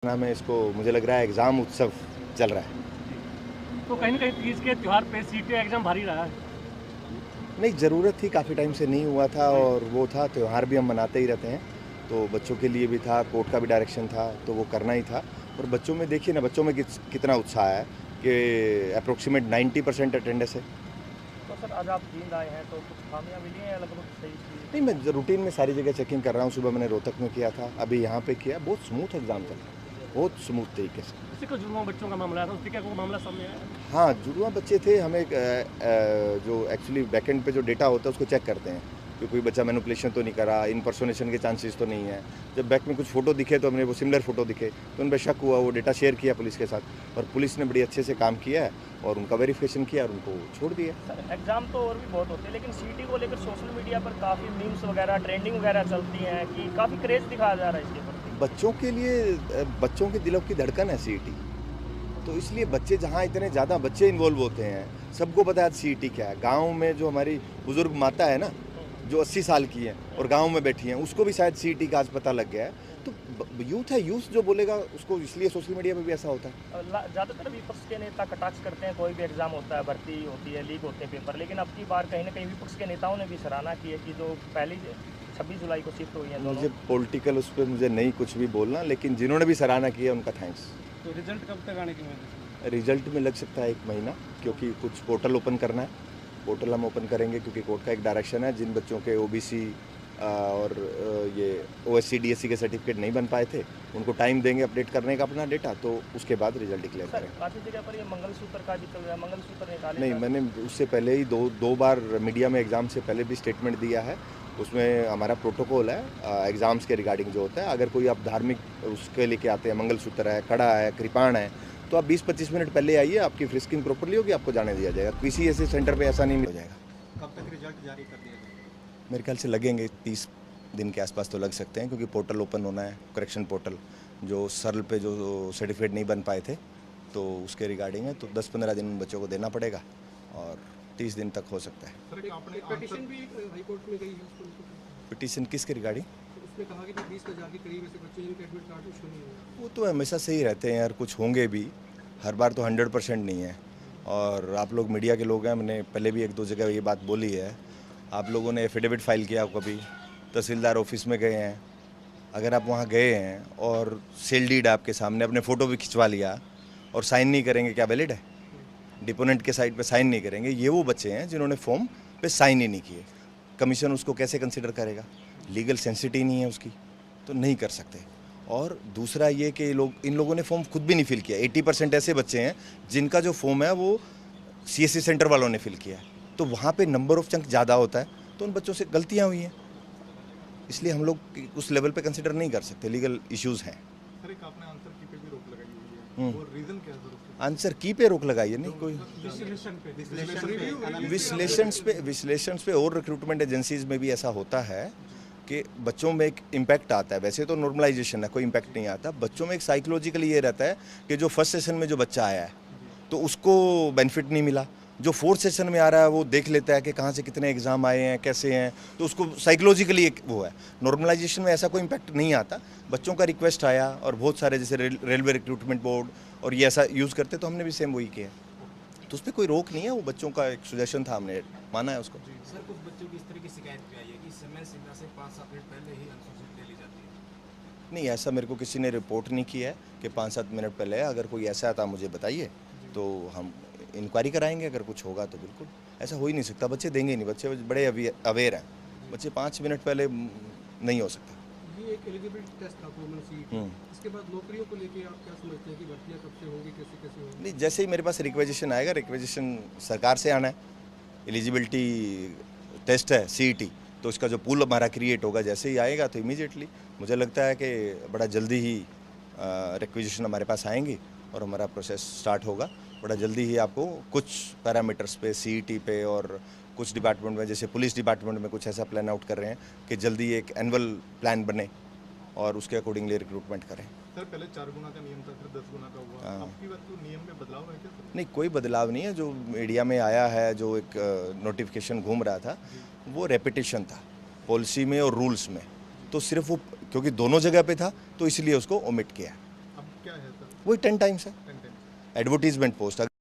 नाम है इसको, मुझे लग रहा है एग्ज़ाम उत्सव चल रहा है। तो कहीं न कहीं तीज के त्योहार पे सीटें एग्ज़ाम भारी रहा है। नहीं, ज़रूरत थी, काफ़ी टाइम से नहीं हुआ था और वो था, त्यौहार भी हम मनाते ही रहते हैं, तो बच्चों के लिए भी था, कोर्ट का भी डायरेक्शन था, तो वो करना ही था। और बच्चों में देखिए ना, बच्चों में कितना उत्साह है कि अप्रोक्सीमेट 90% अटेंडेंस है। तो सर आज आप जींद आए हैं तो कुछ खामियाँ मिली हैं या लगभग सही थी? नहीं, मैं रूटीन में सारी जगह चेकिंग कर रहा हूँ। सुबह मैंने रोहतक में किया था, अभी यहाँ पे किया। बहुत स्मूथ एग्ज़ाम चल रहा है, बहुत स्मूथ तरीके से। जैसे कुछ जुड़वा बच्चों का मामला था, उससे क्या कोई मामला सामने आया? हाँ, जुड़वा बच्चे थे। हमें जो एक्चुअली बैकएंड पे जो डेटा होता है उसको चेक करते हैं कि कोई बच्चा मैनिपुलेशन तो नहीं करा, इम्पर्सोनेशन के चांसेस तो नहीं है। जब बैक में कुछ फ़ोटो दिखे तो हमने वो सिमिलर फ़ोटो दिखे तो उन पे शक हुआ, वो डेटा शेयर किया पुलिस के साथ और पुलिस ने बड़ी अच्छे से काम किया है और उनका वेरिफिकेशन किया और उनको छोड़ दिया। सर एग्ज़ाम तो और भी बहुत होते हैं, लेकिन सीटी को लेकर सोशल मीडिया पर काफ़ी मीम्स वगैरह, ट्रेंडिंग वगैरह चलती हैं कि काफ़ी क्रेज़ दिखाया जा रहा है इसके प्रति। बच्चों के लिए बच्चों के दिलों की धड़कन है सीईटी, तो इसलिए बच्चे जहाँ इतने ज़्यादा बच्चे इन्वॉल्व होते हैं, सबको पता है सीईटी क्या है। गाँव में जो हमारी बुज़ुर्ग माता है ना, जो 80 साल की हैं और गाँव में बैठी हैं, उसको भी शायद सीईटी का आज पता लग गया है। तो यूथ है, यूथ जो बोलेगा उसको, इसलिए सोशल मीडिया पे भी ऐसा होता है। ज़्यादातर विपक्ष के नेता कटाक्ष करते हैं, कोई भी एग्ज़ाम होता है, भर्ती होती है, लीक होते हैं पेपर, लेकिन अब की बार कहीं न कहीं विपक्ष के नेताओं ने भी सराहना की है कि जो पहली 26 जुलाई को शिफ्ट हुई हैं दोनों। मुझे पॉलिटिकल उस पर मुझे नहीं कुछ भी बोलना, लेकिन जिन्होंने भी सराहना की है उनका थैंक्स। तो रिजल्ट कब तक आने की उम्मीद है? रिजल्ट में लग सकता है 1 महीना, क्योंकि कुछ पोर्टल ओपन करना है। पोर्टल हम ओपन करेंगे क्योंकि कोर्ट का एक डायरेक्शन है, जिन बच्चों के ओबीसी और ये ओएससी डीएससी के सर्टिफिकेट नहीं बन पाए थे, उनको टाइम देंगे अपडेट करने का अपना डेटा, तो उसके बाद रिजल्ट डिक्लेयर सर करेंगे। काफ़ी जगह पर ये मंगलसूत्र का भी चल रहा है, मंगलसूत्र निकाले नहीं, जा रहे मैंने उससे पहले ही दो बार मीडिया में एग्ज़ाम से पहले भी स्टेटमेंट दिया है। उसमें हमारा प्रोटोकॉल है एग्ज़ाम्स के रिगार्डिंग जो होता है। अगर कोई आप धार्मिक उसके लेके आते हैं, मंगलसूत्र है, कड़ा है, कृपाण है, तो आप 20-25 मिनट पहले आइए, आपकी फ्रिस्किंग प्रॉपर्ली होगी, आपको जाने दिया जाएगा। किसी ऐसे सेंटर पे ऐसा नहीं हो जाएगा। कब तक रिजल्ट जारी कर दिया जाएगा? मेरे ख्याल से लगेंगे 30 दिन के आसपास तो लग सकते हैं, क्योंकि पोर्टल ओपन होना है, करेक्शन पोर्टल जो सरल पे जो सर्टिफिकेट नहीं बन पाए थे, तो उसके रिगार्डिंग है, तो 10-15 दिन उन बच्चों को देना पड़ेगा और 30 दिन तक हो सकता है। सर एक आपने पिटीशन भी हाई कोर्ट में गई है उसको पिटीशन किसके रिगार्डिंग? तो उसमें कहा कि जो 20,000 के करीब ऐसे बच्चे जिनके एडमिट कार्ड इशू नहीं हुआ। वो तो हमेशा से ही रहते हैं यार, कुछ होंगे भी, हर बार तो 100% नहीं है। और आप लोग मीडिया के लोग हैं, मैंने पहले भी 1-2 जगह ये बात बोली है। आप लोगों ने एफिडेविट फाइल किया कभी, तहसीलदार ऑफिस में गए हैं, अगर आप वहाँ गए हैं और सेल डीड आपके सामने, अपने फ़ोटो भी खिंचवा लिया और साइन नहीं करेंगे, क्या वैलिड है? डिपोनेंट के साइड पे साइन नहीं करेंगे, ये वो बच्चे हैं जिन्होंने फॉर्म पे साइन ही नहीं किए। कमीशन उसको कैसे कंसिडर करेगा? लीगल सेंसिटिव नहीं है उसकी, तो नहीं कर सकते। और दूसरा ये कि इन लोगों ने फॉर्म खुद भी नहीं फिल किया। 80% ऐसे बच्चे हैं जिनका जो फॉर्म है वो सीएससी सेंटर वालों ने फिल किया है, तो वहाँ पे नंबर ऑफ चंक ज़्यादा होता है, तो उन बच्चों से गलतियाँ हुई हैं, इसलिए हम लोग उस लेवल पे कंसिडर नहीं कर सकते। लीगल इश्यूज़ हैं। सर एक आपने आंसर की पे भी रोक लगाई हुई है, वो रीजन क्या है सर? आंसर की पे रोक लगाइए, नहीं कोई विश्लेषण पे और रिक्रूटमेंट एजेंसीज में भी ऐसा होता है कि बच्चों में एक इम्पैक्ट आता है। वैसे तो नॉर्मलाइजेशन है, कोई इम्पैक्ट नहीं आता। बच्चों में एक साइकोलॉजिकली ये रहता है कि जो फर्स्ट सेशन में जो बच्चा आया है तो उसको बेनिफिट नहीं मिला, जो फोर्थ सेशन में आ रहा है वो देख लेता है कि कहाँ से कितने एग्ज़ाम आए हैं, कैसे हैं, तो उसको साइकोलॉजिकली एक वो है। नॉर्मलाइजेशन में ऐसा कोई इम्पैक्ट नहीं आता। बच्चों का रिक्वेस्ट आया और बहुत सारे जैसे रेलवे रिक्रूटमेंट बोर्ड और ये ऐसा यूज़ करते, तो हमने भी सेम वही किया, तो उस पर कोई रोक नहीं है। वो बच्चों का एक सुजेशन था, हमने माना है उसको। सर कुछ बच्चों की इस तरह की शिकायत भी आई है कि समय सीमा से 5-7 मिनट पहले ही अनुसूचित ले ली जाती है। नहीं, ऐसा मेरे को किसी ने रिपोर्ट नहीं किया है कि 5-7 मिनट पहले है। अगर कोई ऐसा आता मुझे बताइए, तो हम इंक्वायरी कराएंगे। अगर कुछ होगा तो बिल्कुल, ऐसा हो ही नहीं सकता। बच्चे देंगे नहीं, बच्चे बड़े अवेयर हैं। बच्चे 5 मिनट पहले नहीं हो सकता। ये एक एलिजिबिलिटी टेस्ट था कॉमन सीईटी, इसके बाद नौकरियों को लेके आप क्या समझते हैं कि भर्तियां कब से होंगी, कैसे कैसे होंगी? नहीं, जैसे ही मेरे पास रिक्वेजिशन आएगा, रिक्वेजिशन सरकार से आना है, एलिजिबिलिटी टेस्ट है सीईटी, तो उसका जो पूल हमारा क्रिएट होगा, जैसे ही आएगा तो इमीडिएटली मुझे लगता है कि बड़ा जल्दी ही रिक्वेजिशन हमारे पास आएंगी और हमारा प्रोसेस स्टार्ट होगा। बड़ा जल्दी ही आपको कुछ पैरामीटर्स पे, सीईटी पे और कुछ डिपार्टमेंट में, जैसे पुलिस डिपार्टमेंट में कुछ ऐसा प्लान आउट कर रहे हैं कि जल्दी एक एनुअल प्लान बने और उसके अकॉर्डिंगली रिक्रूटमेंट करें। सर पहले 4 गुना का नियम था, फिर 10 गुना का हुआ, अब की बात तो नियम में बदलाव है क्या सर? नहीं, कोई बदलाव नहीं है। जो मीडिया में आया है, जो एक नोटिफिकेशन घूम रहा था, वो रेपिटेशन था पॉलिसी में और रूल्स में, तो सिर्फ वो क्योंकि दोनों जगह पे था तो इसलिए उसको ओमिट किया। अब क्या है सर? वही 10 टाइम्स है 10 टाइम। Advertisement post.